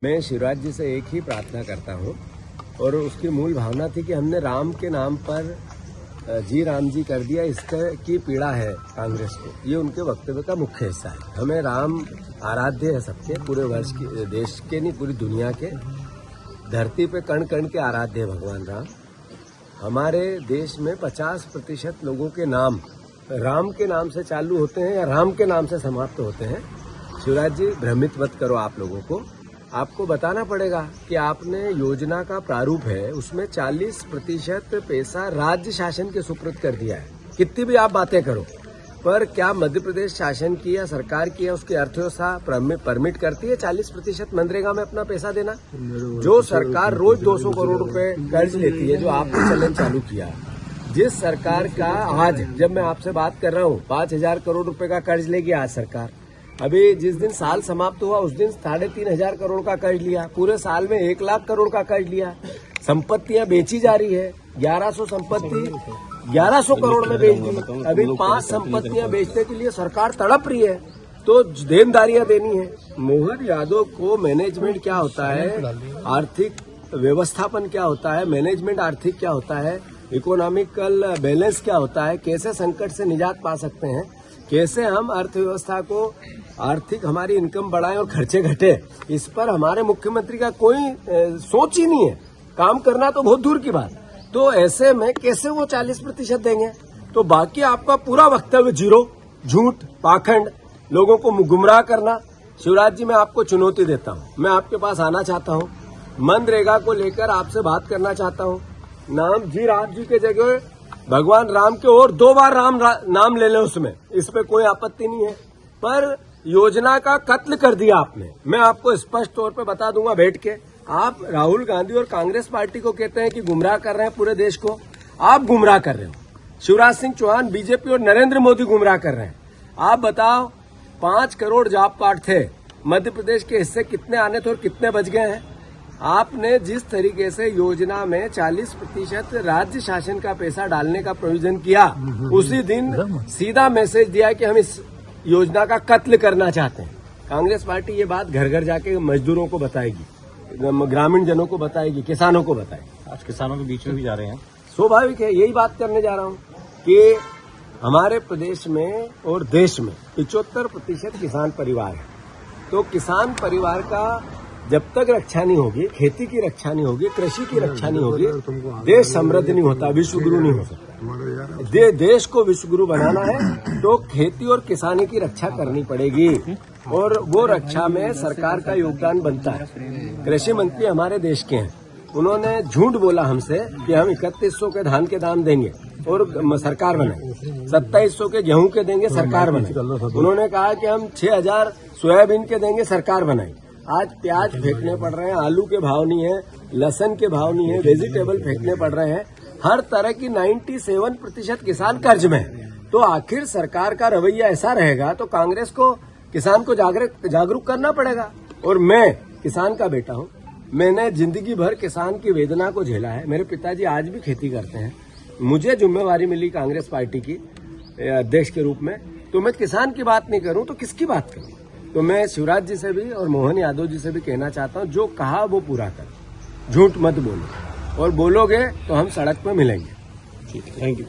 मैं शिवराज जी से एक ही प्रार्थना करता हूँ और उसकी मूल भावना थी कि हमने राम के नाम पर जी राम जी कर दिया, इसकी पीड़ा है कांग्रेस को। ये उनके वक्तव्य का मुख्य हिस्सा है। हमें राम आराध्य है सबके, पूरे वर्ष के, देश के नहीं पूरी दुनिया के, धरती पे कण कण के आराध्य है भगवान राम। हमारे देश में 50% लोगों के नाम राम के नाम से चालू होते हैं या राम के नाम से समाप्त होते हैं। शिवराज जी, भ्रमित मत करो आप लोगों को। आपको बताना पड़ेगा कि आपने योजना का प्रारूप है, उसमें 40% पैसा राज्य शासन के सुपुर्द कर दिया है। कितनी भी आप बातें करो, पर क्या मध्य प्रदेश शासन की या सरकार की या उसकी अर्थव्यवस्था परमिट करती है 40% मनरेगा में अपना पैसा देना? जो सरकार रोज 200 करोड़ रुपए कर्ज लेती है, जो आपने चलन चालू किया, जिस सरकार का आज जब मैं आपसे बात कर रहा हूँ 5,000 करोड़ रुपए का कर्ज लेगी आज सरकार। अभी जिस दिन साल समाप्त हुआ उस दिन 3,500 करोड़ का कर्ज लिया, पूरे साल में 1 लाख करोड़ का कर्ज लिया। संपत्तियां बेची जा रही है, 1100 संपत्ति 1100 करोड़ में बेच दी। अभी 5 संपत्तियां बेचने के लिए सरकार तड़प रही है, तो देनदारियां देनी है। मोहन यादव को मैनेजमेंट क्या होता है, आर्थिक व्यवस्थापन क्या होता है, मैनेजमेंट आर्थिक क्या होता है, इकोनॉमिकल बैलेंस क्या होता है, कैसे संकट से निजात पा सकते हैं, कैसे हम अर्थव्यवस्था को आर्थिक हमारी इनकम बढ़ाएं और खर्चे घटे, इस पर हमारे मुख्यमंत्री का कोई सोच ही नहीं है। काम करना तो बहुत दूर की बात। तो ऐसे में कैसे वो 40% देंगे? तो बाकी आपका पूरा वक्तव्य जीरो, झूठ, पाखंड, लोगों को गुमराह करना। शिवराज जी, मैं आपको चुनौती देता हूँ, मैं आपके पास आना चाहता हूँ, मनरेगा को लेकर आपसे बात करना चाहता हूँ। नाम जी राम जी के जगह भगवान राम के और 2 बार नाम ले लें उसमें, इस पे कोई आपत्ति नहीं है। पर योजना का कत्ल कर दिया आपने। मैं आपको स्पष्ट तौर पे बता दूंगा बैठ के। आप राहुल गांधी और कांग्रेस पार्टी को कहते हैं कि गुमराह कर रहे हैं पूरे देश को, आप गुमराह कर रहे हो। शिवराज सिंह चौहान बीजेपी और नरेंद्र मोदी गुमराह कर रहे हैं। आप बताओ, 5 करोड़ जॉब कार्ड थे, मध्य प्रदेश के हिस्से कितने आने थे और कितने बच गए हैं? आपने जिस तरीके से योजना में 40% राज्य शासन का पैसा डालने का प्रोविजन किया, उसी दिन सीधा मैसेज दिया कि हम इस योजना का कत्ल करना चाहते हैं। कांग्रेस पार्टी ये बात घर घर जाके मजदूरों को बताएगी, ग्रामीण जनों को बताएगी, किसानों को बताएगी। आज किसानों के बीच में भी जा रहे हैं। स्वाभाविक है, यही बात करने जा रहा हूँ कि हमारे प्रदेश में और देश में 75% किसान परिवार है। तो किसान परिवार का जब तक रक्षा नहीं होगी, खेती की रक्षा नहीं होगी, कृषि की रक्षा नहीं होगी, देश समृद्ध नहीं होता, विश्वगुरु नहीं हो सकता। देश को विश्वगुरु बनाना है तो खेती और किसानी की रक्षा करनी पड़ेगी, और वो रक्षा में सरकार का योगदान बनता है। कृषि मंत्री हमारे देश के हैं, उन्होंने झूठ बोला हमसे कि हम 3100 के धान के दाम देंगे और सरकार बनाए, 2700 के गेहूं के देंगे, सरकार बनाए। उन्होंने कहा कि हम 6000 सोयाबीन के देंगे, सरकार बनाई। आज प्याज फेंकने पड़ रहे हैं, आलू के भाव नहीं है, लहसन के भाव नहीं है, वेजिटेबल फेंकने पड़ रहे हैं। हर तरह की 97% किसान कर्ज में है। तो आखिर सरकार का रवैया ऐसा रहेगा तो कांग्रेस को किसान को जागरूक करना पड़ेगा। और मैं किसान का बेटा हूँ, मैंने जिंदगी भर किसान की वेदना को झेला है। मेरे पिताजी आज भी खेती करते हैं। मुझे जिम्मेवारी मिली कांग्रेस पार्टी की अध्यक्ष के रूप में, तो मैं किसान की बात नहीं करूं तो किसकी बात करूं? तो मैं शिवराज जी से भी और मोहन यादव जी से भी कहना चाहता हूं, जो कहा वो पूरा करो, झूठ मत बोलो, और बोलोगे तो हम सड़क पर मिलेंगे। ठीक है, थैंक यू।